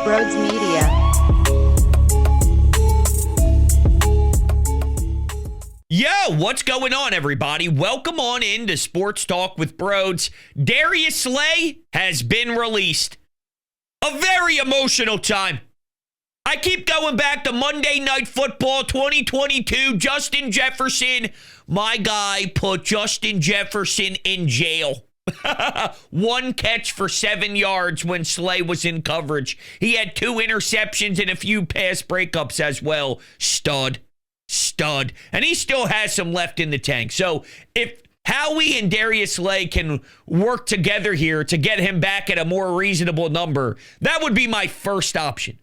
Brodes Media. Yo, what's going on, everybody? Welcome on into Sports Talk with Brodes. Darius Slay has been released. A very emotional time. I keep going back to Monday Night Football 2022. Justin Jefferson, my guy, put Justin Jefferson in jail. One catch for 7 yards when Slay was in coverage. He had 2 interceptions and a few pass breakups as well. Stud. And he still has some left in the tank. So if Howie and Darius Slay can work together here to get him back at a more reasonable number, that would be my first option.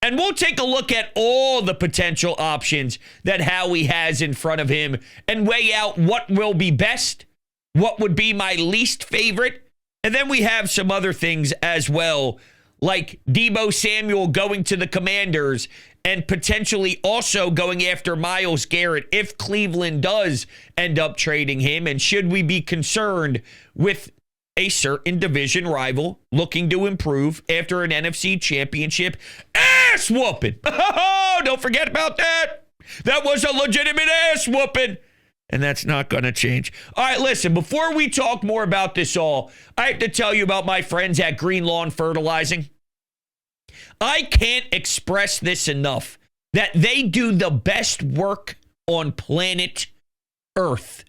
And we'll take a look at all the potential options that Howie has in front of him and weigh out what will be best, what would be my least favorite. And then we have some other things as well, like Debo Samuel going to the Commanders and potentially also going after Miles Garrett if Cleveland does end up trading him. And should we be concerned with a certain division rival looking to improve after an NFC championship ass whooping? Oh, don't forget about that. That was a legitimate ass whooping. And that's not going to change. All right, listen, before we talk more about this all, I have to tell you about my friends at Green Lawn Fertilizing. I can't express this enough, that they do the best work on planet Earth.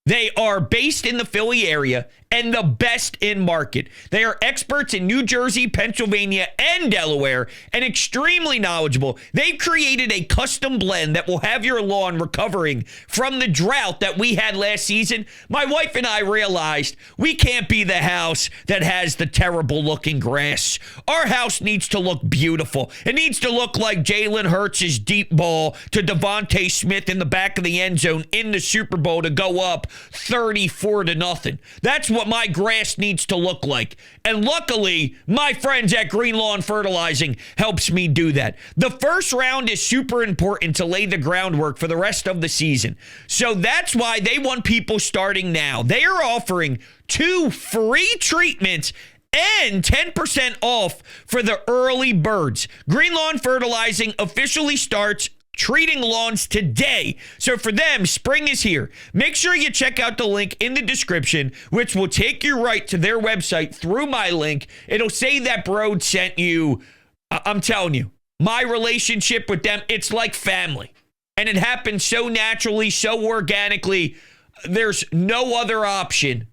They are based in the Philly area and the best in market. They are experts in New Jersey, Pennsylvania, and Delaware, and extremely knowledgeable. They've created a custom blend that will have your lawn recovering from the drought that we had last season. My wife and I realized we can't be the house that has the terrible looking grass. Our house needs to look beautiful. It needs to look like Jalen Hurts' deep ball to Devontae Smith in the back of the end zone in the Super Bowl to go up 34-0. That's what my grass needs to look like. And luckily, my friends at Green Lawn Fertilizing helps me do that. The first round is super important to lay the groundwork for the rest of the season. So that's why they want people starting now. They are offering 2 free treatments and 10% off for the early birds. Green Lawn Fertilizing officially starts treating lawns today. So for them, spring is here. Make sure you check out the link in the description, which will take you right to their website through my link. It'll say that Brodes sent you. I'm telling you, my relationship with them, it's like family. And it happens so naturally, so organically. There's no other option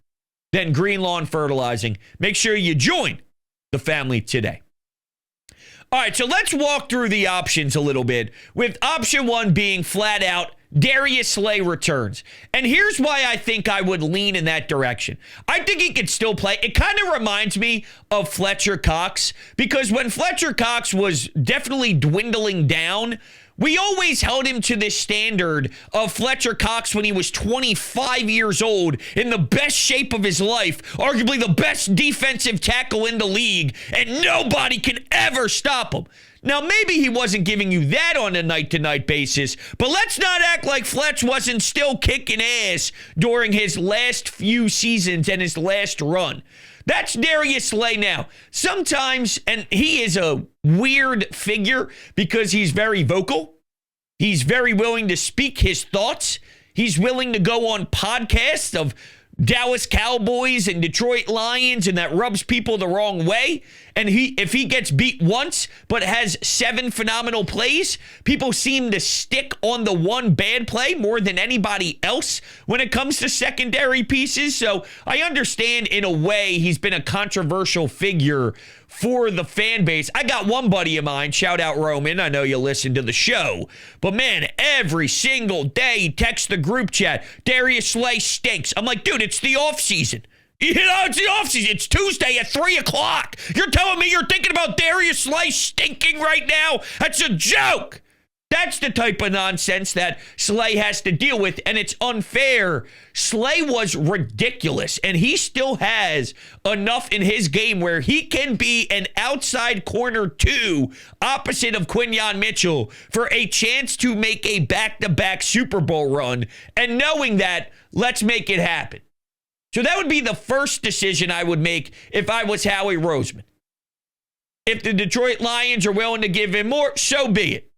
than Green Lawn Fertilizing. Make sure you join the family today. All right, so let's walk through the options a little bit, with option 1 being flat out Darius Slay returns. And here's why I think I would lean in that direction. I think he could still play. It kind of reminds me of Fletcher Cox, because when Fletcher Cox was definitely dwindling down, we always held him to this standard of Fletcher Cox when he was 25 years old, in the best shape of his life, arguably the best defensive tackle in the league, and nobody can ever stop him. Now, maybe he wasn't giving you that on a night-to-night basis, but let's not act like Fletch wasn't still kicking ass during his last few seasons and his last run. That's Darius Slay now. Sometimes, and he is a weird figure because he's very vocal. He's very willing to speak his thoughts. He's willing to go on podcasts of Dallas Cowboys and Detroit Lions, and that rubs people the wrong way. And if he gets beat once but has 7 phenomenal plays, people seem to stick on the one bad play more than anybody else when it comes to secondary pieces. So I understand in a way he's been a controversial figure for the fan base. I got one buddy of mine, shout out Roman, I know you listen to the show, but man, every single day he texts the group chat, Darius Slay stinks. I'm like, dude, it's the offseason. You know, it's the offseason. It's Tuesday at 3 o'clock. You're telling me you're thinking about Darius Slay stinking right now? That's a joke. That's the type of nonsense that Slay has to deal with, and it's unfair. Slay was ridiculous, and he still has enough in his game where he can be an outside corner 2 opposite of Quinyon Mitchell for a chance to make a back-to-back Super Bowl run. And knowing that, let's make it happen. So that would be the first decision I would make if I was Howie Roseman. If the Detroit Lions are willing to give him more, so be it.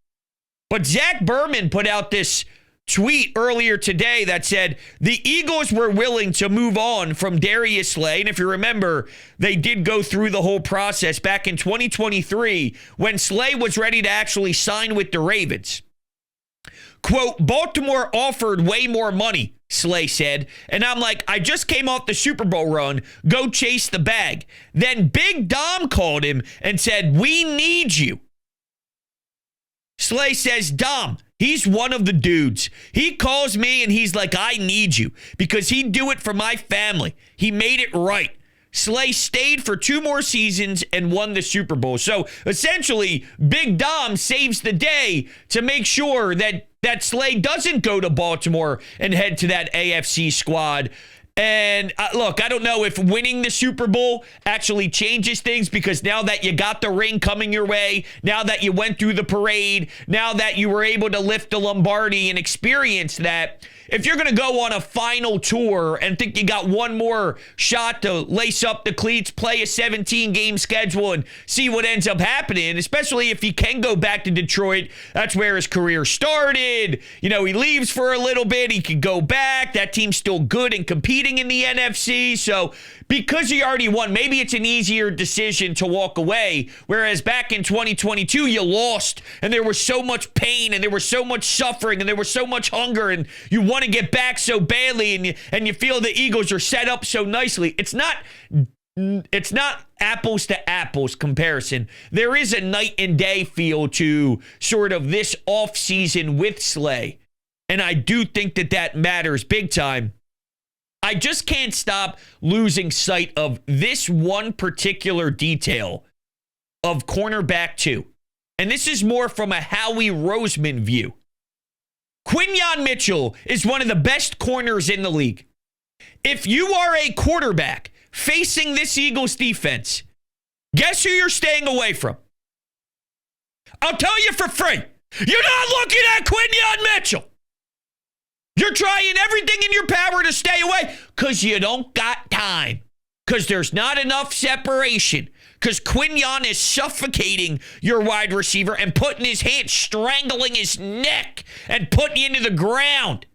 But Zach Berman put out this tweet earlier today that said the Eagles were willing to move on from Darius Slay. And if you remember, they did go through the whole process back in 2023 when Slay was ready to actually sign with the Ravens. Quote, Baltimore offered way more money, Slay said. And I'm like, I just came off the Super Bowl run. Go chase the bag. Then Big Dom called him and said, we need you. Slay says, Dom, he's one of the dudes. He calls me and he's like, I need you because he'd do it for my family. He made it right. Slay stayed for 2 more seasons and won the Super Bowl. So essentially, Big Dom saves the day to make sure that Slay doesn't go to Baltimore and head to that AFC squad. And look, I don't know if winning the Super Bowl actually changes things because now that you got the ring coming your way, now that you went through the parade, now that you were able to lift the Lombardi and experience that, if you're going to go on a final tour and think you got one more shot to lace up the cleats, play a 17-game schedule, and see what ends up happening, especially if he can go back to Detroit, that's where his career started. You know, he leaves for a little bit. He could go back. That team's still good and competing in the NFC. So because he already won, maybe it's an easier decision to walk away. Whereas back in 2022, you lost, and there was so much pain, and there was so much suffering, and there was so much hunger, and you want to get back so badly, and you feel the Eagles are set up so nicely. It's not apples to apples comparison. There is a night and day feel to sort of this offseason with Slay, and I do think that matters big time. I just can't stop losing sight of this one particular detail of cornerback 2. And this is more from a Howie Roseman view. Quinyon Mitchell is one of the best corners in the league. If you are a quarterback facing this Eagles defense, guess who you're staying away from? I'll tell you for free. You're not looking at Quinyon Mitchell. You're trying everything in your power to stay away because you don't got time. Because there's not enough separation. Because Quinyon is suffocating your wide receiver and putting his hand, strangling his neck and putting you into the ground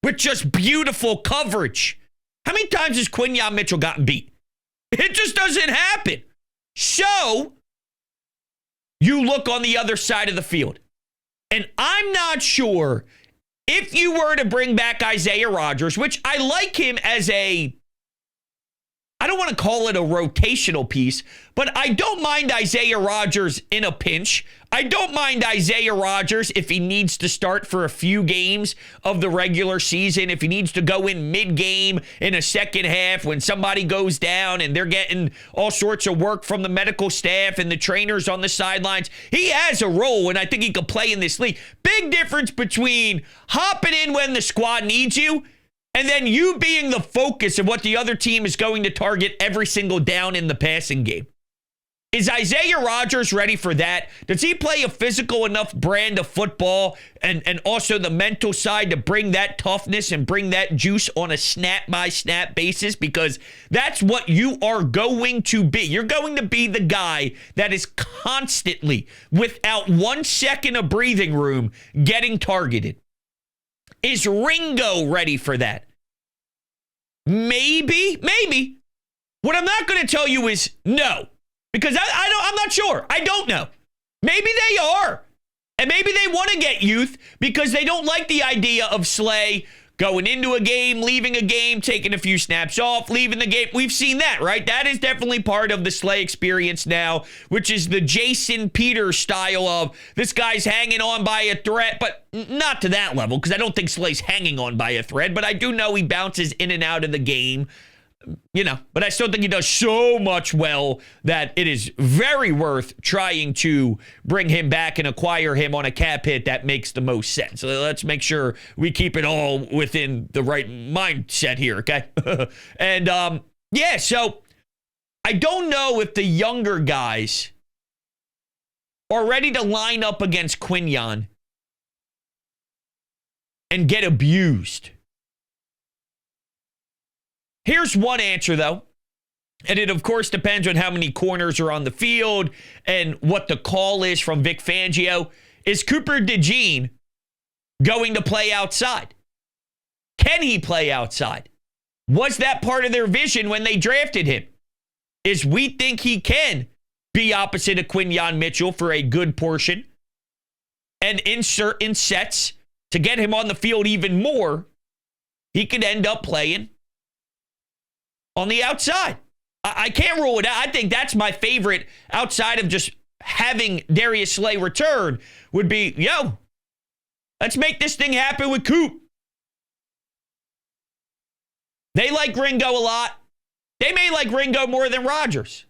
with just beautiful coverage. How many times has Quinyon Mitchell gotten beat? It just doesn't happen. So you look on the other side of the field. And I'm not sure if you were to bring back Isaiah Rodgers, which I like him as I don't want to call it a rotational piece, but I don't mind Isaiah Rodgers in a pinch. I don't mind Isaiah Rodgers if he needs to start for a few games of the regular season, if he needs to go in mid-game in a second half when somebody goes down and they're getting all sorts of work from the medical staff and the trainers on the sidelines. He has a role, and I think he could play in this league. Big difference between hopping in when the squad needs you and then you being the focus of what the other team is going to target every single down in the passing game. Is Isaiah Rodgers ready for that? Does he play a physical enough brand of football and also the mental side to bring that toughness and bring that juice on a snap-by-snap basis? Because that's what you are going to be. You're going to be the guy that is constantly, without 1 second of breathing room, getting targeted. Is Ringo ready for that? Maybe. What I'm not going to tell you is no, because I'm not sure. I don't know. Maybe they are. And maybe they want to get youth because they don't like the idea of Slay going into a game, leaving a game, taking a few snaps off, leaving the game. We've seen that, right? That is definitely part of the Slay experience now, which is the Jason Peters style of this guy's hanging on by a thread, but not to that level because I don't think Slay's hanging on by a thread, but I do know he bounces in and out of the game. You know, but I still think he does so much well that it is very worth trying to bring him back and acquire him on a cap hit that makes the most sense. So let's make sure we keep it all within the right mindset here, okay? And, yeah, so I don't know if the younger guys are ready to line up against Quinyon and get abused. Here's one answer, though. And it, of course, depends on how many corners are on the field and what the call is from Vic Fangio. Is Cooper DeJean going to play outside? Can he play outside? Was that part of their vision when they drafted him? Is we think he can be opposite of Quinyon Mitchell for a good portion and insert in sets to get him on the field even more, he could end up playing on the outside. I can't rule it out. I think that's my favorite outside of just having Darius Slay return would be, let's make this thing happen with Coop. They like Ringo a lot. They may like Ringo more than Rodgers.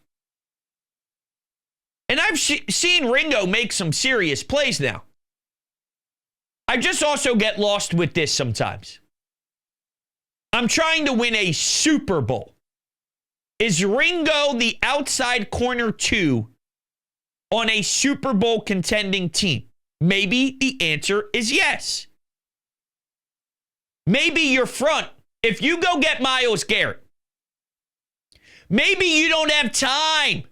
And I've seen Ringo make some serious plays now. I just also get lost with this sometimes. I'm trying to win a Super Bowl. Is Ringo the outside corner 2 on a Super Bowl contending team? Maybe the answer is yes. Maybe your front, if you go get Miles Garrett, maybe you don't have time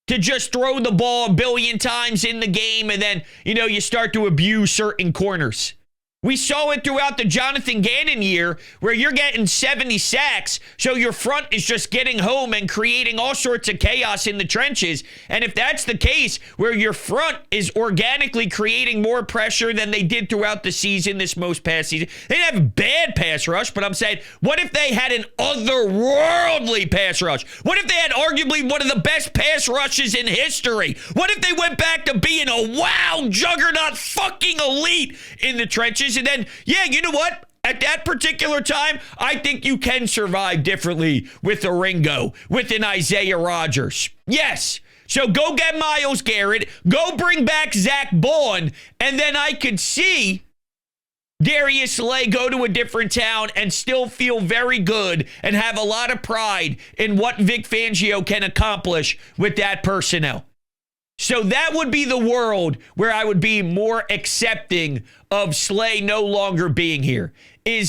to just throw the ball a billion times in the game and then, you start to abuse certain corners. We saw it throughout the Jonathan Gannon year where you're getting 70 sacks, so your front is just getting home and creating all sorts of chaos in the trenches. And if that's the case, where your front is organically creating more pressure than they did throughout the season, this most past season, they didn't have a bad pass rush, but I'm saying, what if they had an otherworldly pass rush? What if they had arguably one of the best pass rushes in history? What if they went back to being a juggernaut fucking elite in the trenches? And then, you know what? At that particular time, I think you can survive differently with a Ringo, with an Isaiah Rodgers. Yes. So go get Miles Garrett, go bring back Zach Bowen, and then I could see Darius Slay go to a different town and still feel very good and have a lot of pride in what Vic Fangio can accomplish with that personnel. So that would be the world where I would be more accepting of Slay no longer being here. I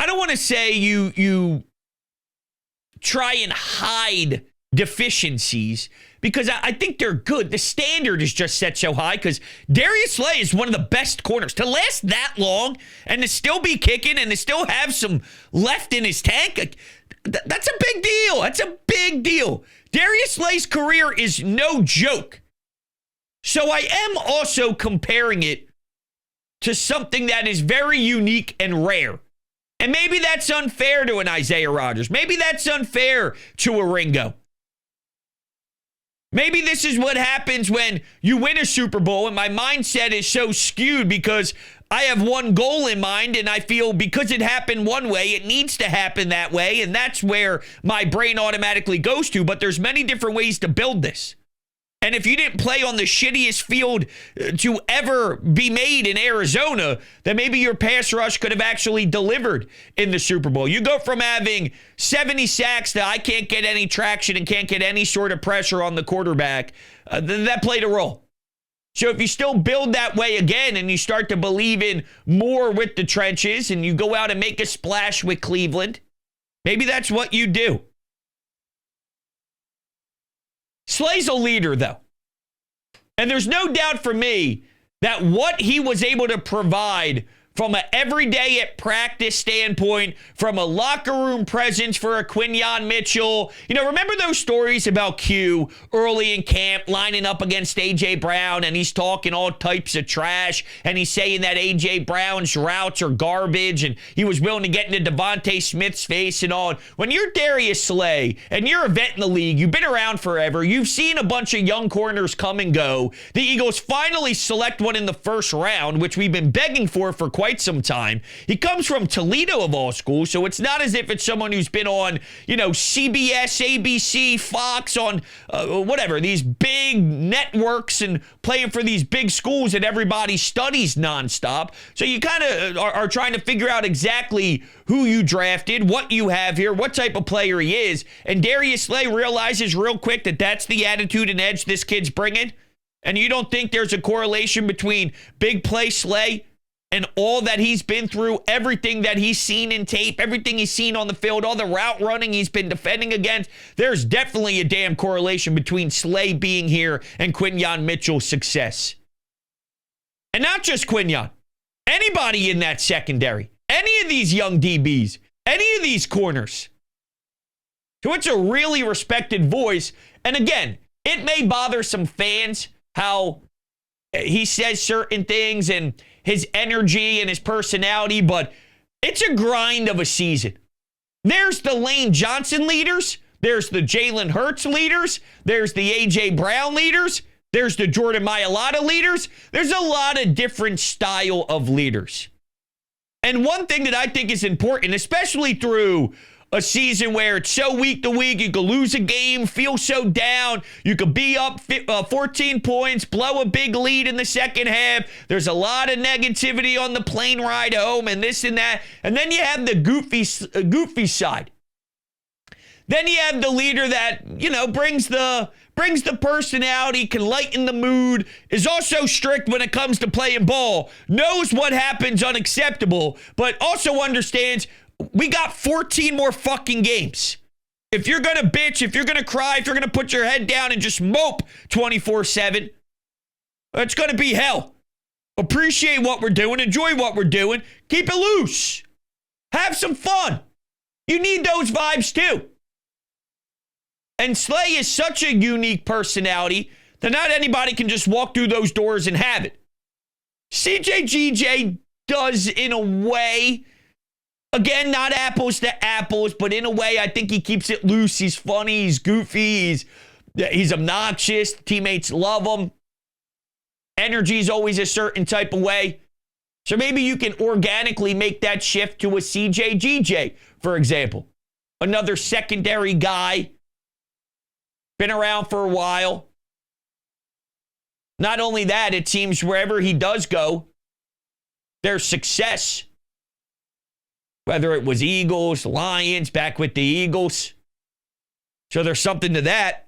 don't want to say you try and hide deficiencies because I think they're good. The standard is just set so high because Darius Slay is one of the best corners. To last that long and to still be kicking and to still have some left in his tank, that's a big deal. That's a big deal. Darius Slay's career is no joke. So I am also comparing it to something that is very unique and rare. And maybe that's unfair to an Isaiah Rodgers. Maybe that's unfair to a Ringo. Maybe this is what happens when you win a Super Bowl and my mindset is so skewed because I have one goal in mind and I feel because it happened one way, it needs to happen that way. And that's where my brain automatically goes to. But there's many different ways to build this. And if you didn't play on the shittiest field to ever be made in Arizona, then maybe your pass rush could have actually delivered in the Super Bowl. You go from having 70 sacks to I can't get any traction and can't get any sort of pressure on the quarterback. That played a role. So if you still build that way again and you start to believe in more with the trenches and you go out and make a splash with Cleveland, maybe that's what you do. Slay's a leader, though. And there's no doubt for me that what he was able to provide from an everyday at practice standpoint, from a locker room presence for a Quinyon Mitchell. Remember those stories about Q early in camp lining up against A.J. Brown and he's talking all types of trash and he's saying that A.J. Brown's routes are garbage and he was willing to get into Devontae Smith's face and all. When you're Darius Slay and you're a vet in the league, you've been around forever, you've seen a bunch of young corners come and go. The Eagles finally select one in the first round, which we've been begging for quite some time. He comes from Toledo of all schools, so it's not as if it's someone who's been on, CBS, ABC, Fox, on whatever, these big networks and playing for these big schools that everybody studies nonstop. So you kind of are trying to figure out exactly who you drafted, what you have here, what type of player he is. And Darius Slay realizes real quick that that's the attitude and edge this kid's bringing. And you don't think there's a correlation between big play Slay and all that he's been through, everything that he's seen in tape, everything he's seen on the field, all the route running he's been defending against, there's definitely a damn correlation between Slay being here and Quinyon Mitchell's success. And not just Quinyon. Anybody in that secondary, any of these young DBs, any of these corners. So it's a really respected voice. And again, it may bother some fans how he says certain things and his energy and his personality, but it's a grind of a season. There's the Lane Johnson leaders. There's the Jalen Hurts leaders. There's the A.J. Brown leaders. There's the Jordan Mailata leaders. There's a lot of different style of leaders. And one thing that I think is important, especially through a season where it's so week to week, you could lose a game, feel so down, you could be up 14 points, blow a big lead in the second half. There's a lot of negativity on the plane ride home and this and that. And then you have the goofy side. Then you have the leader that, brings the personality, can lighten the mood, is also strict when it comes to playing ball, knows what happens unacceptable, but also understands we got 14 more fucking games. If you're going to bitch, if you're going to cry, if you're going to put your head down and just mope 24/7, it's going to be hell. Appreciate what we're doing. Enjoy what we're doing. Keep it loose. Have some fun. You need those vibes too. And Slay is such a unique personality that not anybody can just walk through those doors and have it. CJGJ does in a way. Again, not apples to apples, but in a way, I think he keeps it loose. He's funny. He's goofy. He's obnoxious. Teammates love him. Energy is always a certain type of way. So maybe you can organically make that shift to a CJGJ, for example. Another secondary guy. Been around for a while. Not only that, it seems wherever he does go, there's success. Whether it was Eagles, Lions, back with the Eagles. So there's something to that.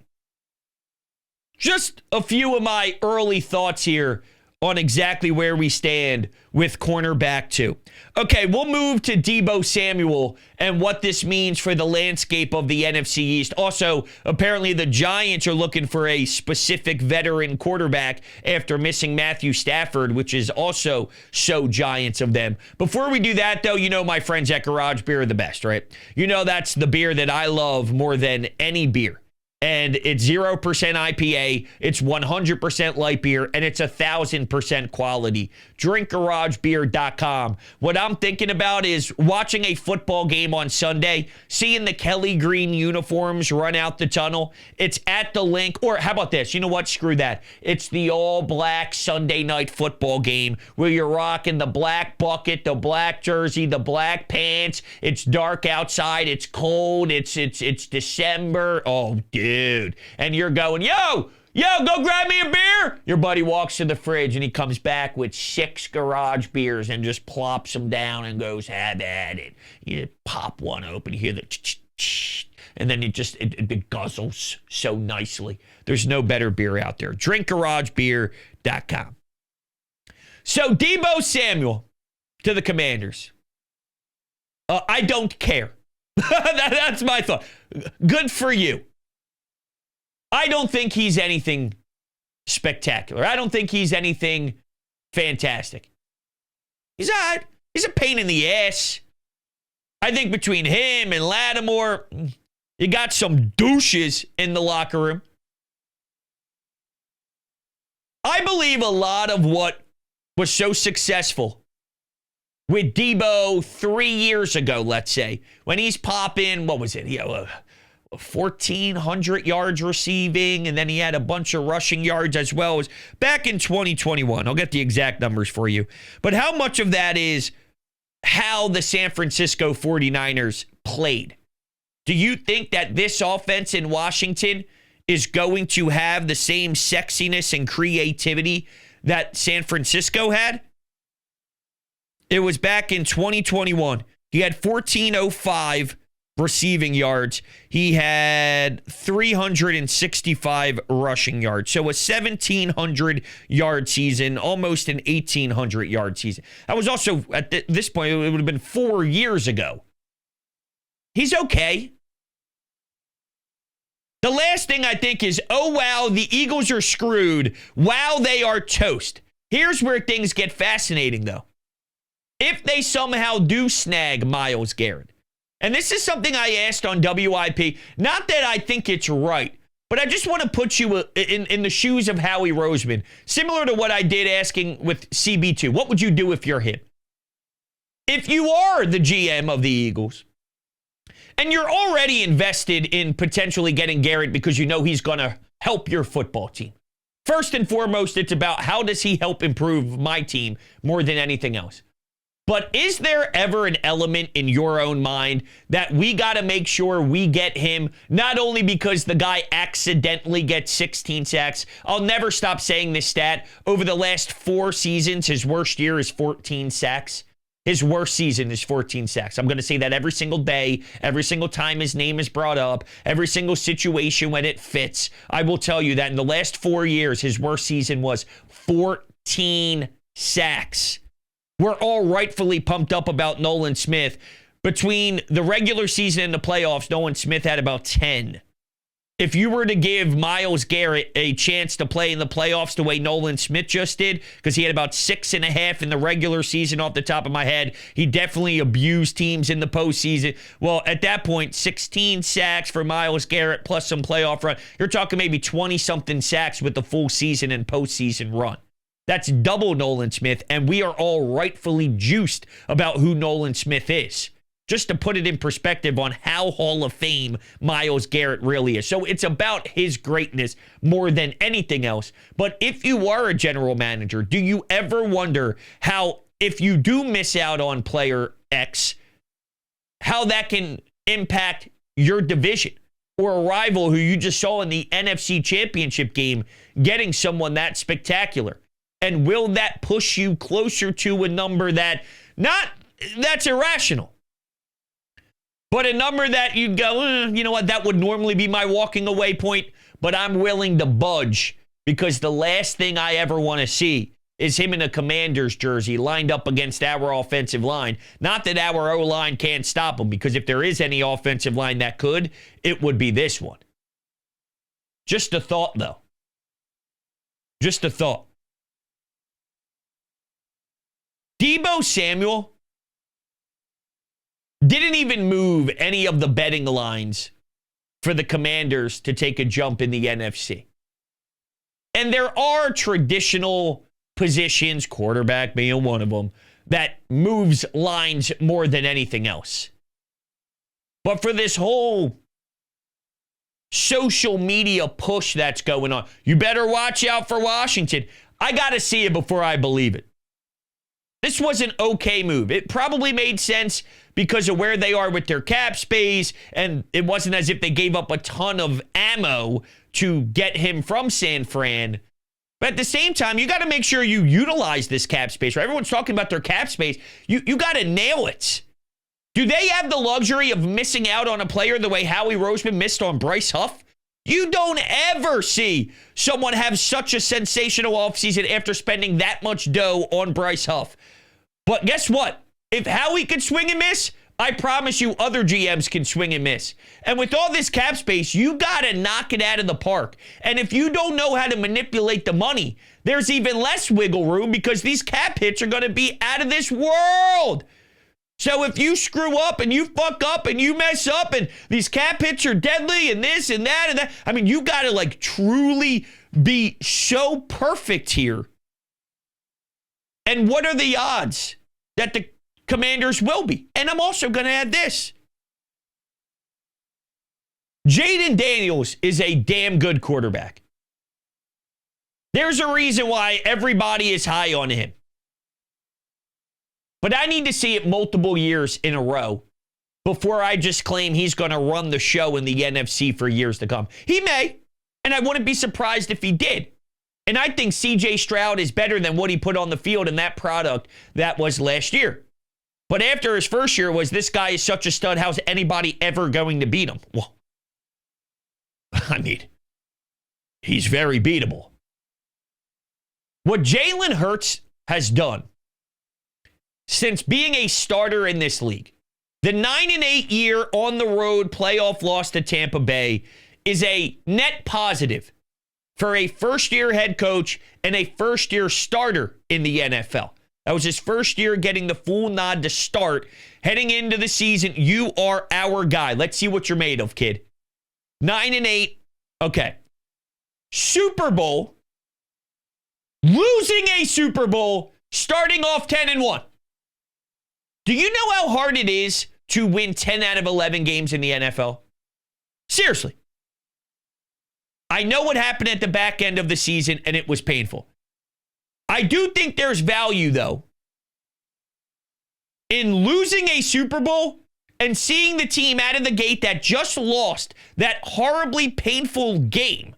Just a few of my early thoughts here on exactly where we stand with cornerback 2. Okay, we'll move to Debo Samuel and what this means for the landscape of the NFC East. Also, apparently the Giants are looking for a specific veteran quarterback after missing Matthew Stafford, which is also so Giants of them. Before we do that, though, my friends at Garage Beer are the best, right? That's the beer that I love more than any beer. And it's 0% IPA, it's 100% light beer, and it's 1,000% quality. DrinkGarageBeer.com. What I'm thinking about is watching a football game on Sunday, seeing the Kelly Green uniforms run out the tunnel. It's at the link, or how about this? You know what? Screw that. It's the all-black Sunday night football game where you're rocking the black bucket, the black jersey, the black pants. It's dark outside. It's cold. It's December. Oh, dude. And you're going, yo, go grab me a beer. Your buddy walks to the fridge and he comes back with 6 garage beers and just plops them down and goes, have at it. You pop one open, you hear the ch-ch-ch, and then it guzzles so nicely. There's no better beer out there. DrinkGarageBeer.com. So Debo Samuel to the Commanders. I don't care. That's my thought. Good for you. I don't think he's anything spectacular. I don't think he's anything fantastic. He's a pain in the ass. I think between him and Lattimore, you got some douches in the locker room. I believe a lot of what was so successful with Debo 3 years ago, let's say, when he's popping, what was it? 1,400 yards receiving, and then he had a bunch of rushing yards as well as back in 2021. I'll get the exact numbers for you. But how much of that is how the San Francisco 49ers played? Do you think that this offense in Washington is going to have the same sexiness and creativity that San Francisco had? It was back in 2021. He had 1405 receiving yards. He had 365 rushing yards. So a 1,700-yard season, almost an 1,800-yard season. That was also, at this point, it would have been 4 years ago. He's okay. The last thing I think is, oh, wow, the Eagles are screwed. Wow, they are toast. Here's where things get fascinating, though. If they somehow do snag Miles Garrett, and this is something I asked on WIP, not that I think it's right, but I just want to put you in the shoes of Howie Roseman, similar to what I did asking with CB2. What would you do if you're him? If you are the GM of the Eagles, and you're already invested in potentially getting Garrett because you know he's going to help your football team. First and foremost, it's about how does he help improve my team more than anything else. But is there ever an element in your own mind that we got to make sure we get him, not only because the guy accidentally gets 16 sacks? I'll never stop saying this stat. Over the last 4 seasons, his worst year is 14 sacks. His worst season is 14 sacks. I'm going to say that every single day, every single time his name is brought up, every single situation when it fits. I will tell you that in the last 4 years, his worst season was 14 sacks. We're all rightfully pumped up about Nolan Smith. Between the regular season and the playoffs, Nolan Smith had about 10. If you were to give Miles Garrett a chance to play in the playoffs the way Nolan Smith just did, because he had about 6.5 in the regular season off the top of my head, he definitely abused teams in the postseason. Well, at that point, 16 sacks for Miles Garrett plus some playoff run. You're talking maybe 20-something sacks with the full season and postseason run. That's double Nolan Smith, and we are all rightfully juiced about who Nolan Smith is. Just to put it in perspective on how Hall of Fame Miles Garrett really is. So it's about his greatness more than anything else. But if you are a general manager, do you ever wonder how, if you do miss out on player X, how that can impact your division or a rival who you just saw in the NFC Championship game getting someone that spectacular? And will that push you closer to a number that's irrational, but a number that you'd go, you know what, that would normally be my walking away point, but I'm willing to budge because the last thing I ever want to see is him in a Commanders jersey lined up against our offensive line. Not that our O-line can't stop him, because if there is any offensive line that could, it would be this one. Just a thought, though. Just a thought. Debo Samuel didn't even move any of the betting lines for the Commanders to take a jump in the NFC. And there are traditional positions, quarterback being one of them, that moves lines more than anything else. But for this whole social media push that's going on, you better watch out for Washington. I got to see it before I believe it. This was an okay move. It probably made sense because of where they are with their cap space, and it wasn't as if they gave up a ton of ammo to get him from San Fran. But at the same time, you got to make sure you utilize this cap space, right? Everyone's talking about their cap space. You got to nail it. Do they have the luxury of missing out on a player the way Howie Roseman missed on Bryce Huff? You don't ever see someone have such a sensational offseason after spending that much dough on Bryce Huff. But guess what? If Howie can swing and miss, I promise you other GMs can swing and miss. And with all this cap space, you got to knock it out of the park. And if you don't know how to manipulate the money, there's even less wiggle room because these cap hits are going to be out of this world. So if you screw up and you fuck up and you mess up and these cap hits are deadly and this and that, I mean, you got to truly be so perfect here. And what are the odds that the Commanders will be? And I'm also going to add this. Jaden Daniels is a damn good quarterback. There's a reason why everybody is high on him. But I need to see it multiple years in a row before I just claim he's going to run the show in the NFC for years to come. He may, and I wouldn't be surprised if he did. And I think C.J. Stroud is better than what he put on the field in that product that was last year. But after his first year was, this guy is such a stud, how's anybody ever going to beat him? Well, I mean, he's very beatable. What Jalen Hurts has done since being a starter in this league, the 9-8 year on the road playoff loss to Tampa Bay is a net positive for a first-year head coach and a first-year starter in the NFL. That was his first year getting the full nod to start. Heading into the season, you are our guy. Let's see what you're made of, kid. 9-8. Okay. Super Bowl. Losing a Super Bowl, starting off 10-1. Do you know how hard it is to win 10 out of 11 games in the NFL? Seriously. I know what happened at the back end of the season, and it was painful. I do think there's value, though, in losing a Super Bowl and seeing the team out of the gate that just lost that horribly painful game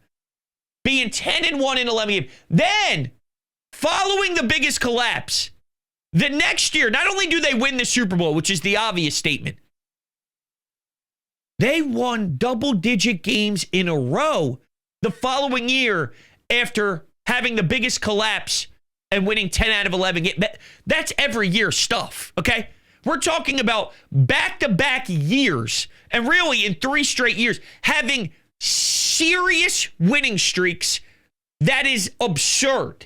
being 10-1 in 11 games. Then, following the biggest collapse, the next year, not only do they win the Super Bowl, which is the obvious statement, they won double-digit games in a row the following year after having the biggest collapse and winning 10 out of 11 games. That's every year stuff, okay? We're talking about back-to-back years, and really in 3 straight years, having serious winning streaks. That is absurd.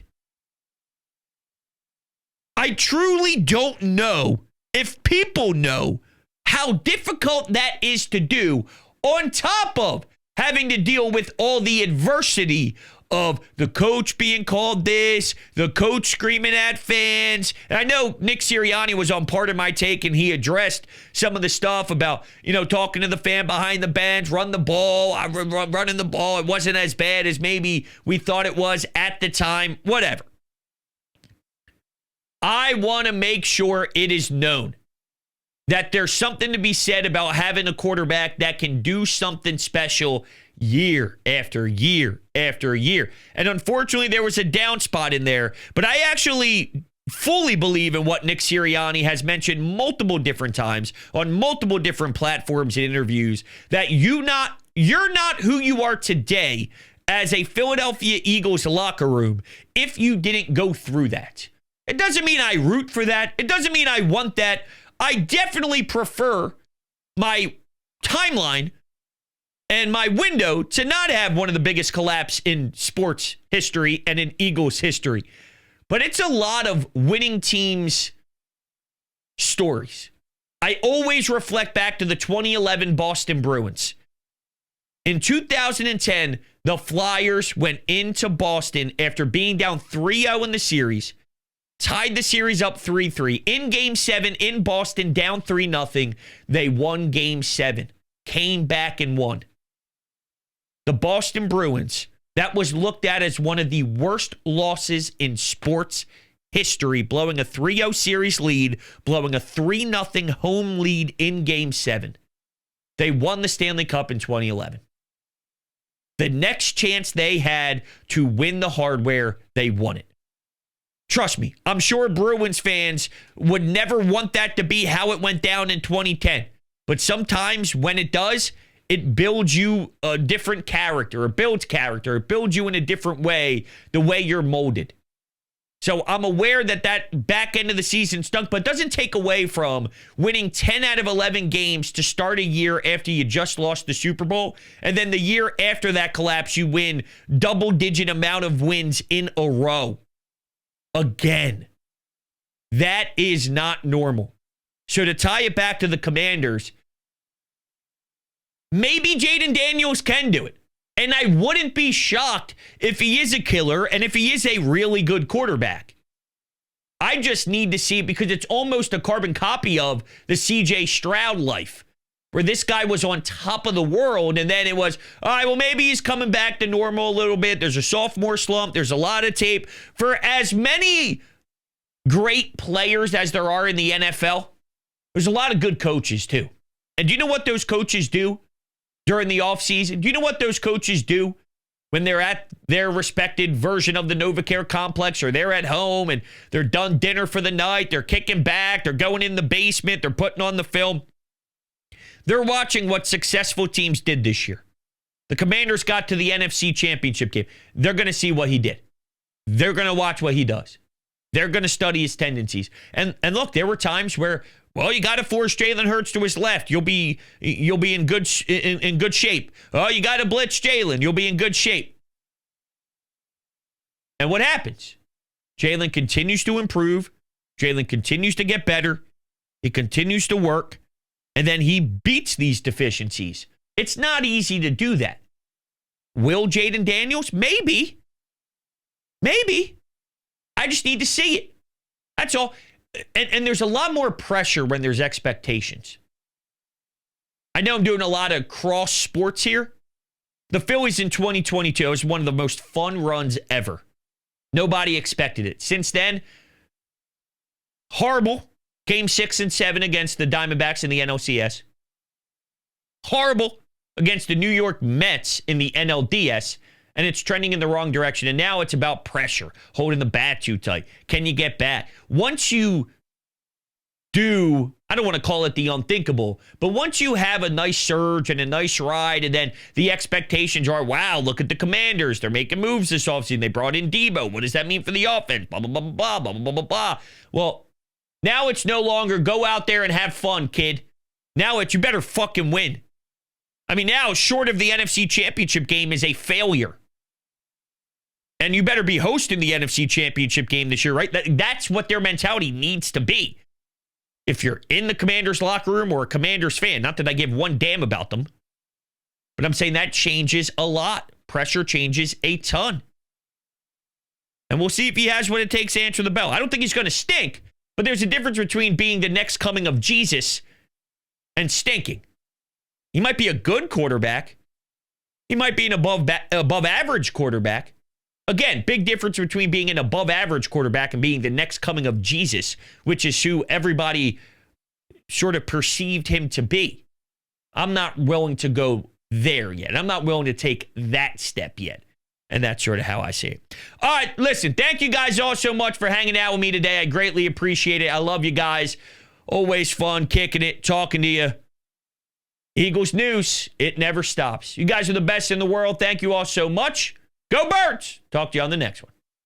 I truly don't know if people know how difficult that is to do, on top of having to deal with all the adversity of the coach being called this, the coach screaming at fans. And I know Nick Sirianni was on Part of My Take, and he addressed some of the stuff about, talking to the fan behind the bench, run the ball, running the ball. It wasn't as bad as maybe we thought it was at the time, whatever. I want to make sure it is known that there's something to be said about having a quarterback that can do something special year after year after year. And unfortunately, there was a down spot in there. But I actually fully believe in what Nick Sirianni has mentioned multiple different times on multiple different platforms and interviews, that you're not who you are today as a Philadelphia Eagles locker room if you didn't go through that. It doesn't mean I root for that. It doesn't mean I want that. I definitely prefer my timeline and my window to not have one of the biggest collapse in sports history and in Eagles history. But it's a lot of winning teams' stories. I always reflect back to the 2011 Boston Bruins. In 2010, the Flyers went into Boston after being down 3-0 in the series, tied the series up 3-3. In Game 7 in Boston, down 3-0, they won Game 7, came back and won. The Boston Bruins, that was looked at as one of the worst losses in sports history, blowing a 3-0 series lead, blowing a 3-0 home lead in Game 7. They won the Stanley Cup in 2011. The next chance they had to win the hardware, they won it. Trust me, I'm sure Bruins fans would never want that to be how it went down in 2010. But sometimes when it does, it builds you a different character. It builds character. It builds you in a different way, the way you're molded. So I'm aware that back end of the season stunk, but it doesn't take away from winning 10 out of 11 games to start a year after you just lost the Super Bowl. And then the year after that collapse, you win double-digit amount of wins in a row. Again, that is not normal. So to tie it back to the Commanders, maybe Jaden Daniels can do it. And I wouldn't be shocked if he is a killer and if he is a really good quarterback. I just need to see it because it's almost a carbon copy of the C.J. Stroud life, where this guy was on top of the world, and then it was, all right, well, maybe he's coming back to normal a little bit. There's a sophomore slump. There's a lot of tape. For as many great players as there are in the NFL, there's a lot of good coaches, too. And do you know what those coaches do during the offseason? Do you know what those coaches do when they're at their respected version of the NovaCare complex, or they're at home and they're done dinner for the night, they're kicking back, they're going in the basement, they're putting on the film. They're watching what successful teams did this year. The Commanders got to the NFC Championship game. They're going to see what he did. They're going to watch what he does. They're going to study his tendencies. And look, there were times where, well, you got to force Jalen Hurts to his left. You'll be in good shape. Oh, you got to blitz Jalen. You'll be in good shape. And what happens? Jalen continues to improve. Jalen continues to get better. He continues to work. And then he beats these deficiencies. It's not easy to do that. Will Jaden Daniels? Maybe. Maybe. I just need to see it. That's all. And there's a lot more pressure when there's expectations. I know I'm doing a lot of cross sports here. The Phillies in 2022 was one of the most fun runs ever. Nobody expected it. Since then, horrible. Game 6 and 7 against the Diamondbacks in the NLCS. Horrible against the New York Mets in the NLDS. And it's trending in the wrong direction. And now it's about pressure, holding the bat too tight. Can you get back? Once you do, I don't want to call it the unthinkable, but once you have a nice surge and a nice ride, and then the expectations are, wow, look at the Commanders. They're making moves this offseason. They brought in Debo. What does that mean for the offense? Blah, blah, blah, blah, blah, blah, blah, blah. Well, now it's no longer go out there and have fun, kid. Now it's you better fucking win. I mean, now short of the NFC Championship game is a failure. And you better be hosting the NFC Championship game this year, right? That's what their mentality needs to be. If you're in the Commanders locker room or a Commanders fan, not that I give one damn about them, but I'm saying that changes a lot. Pressure changes a ton. And we'll see if he has what it takes to answer the bell. I don't think he's going to stink, but there's a difference between being the next coming of Jesus and stinking. He might be a good quarterback. He might be an above average quarterback. Again, big difference between being an above average quarterback and being the next coming of Jesus, which is who everybody sort of perceived him to be. I'm not willing to go there yet. I'm not willing to take that step yet. And that's sort of how I see it. All right, listen, thank you guys all so much for hanging out with me today. I greatly appreciate it. I love you guys. Always fun kicking it, talking to you. Eagles news, it never stops. You guys are the best in the world. Thank you all so much. Go Birds! Talk to you on the next one.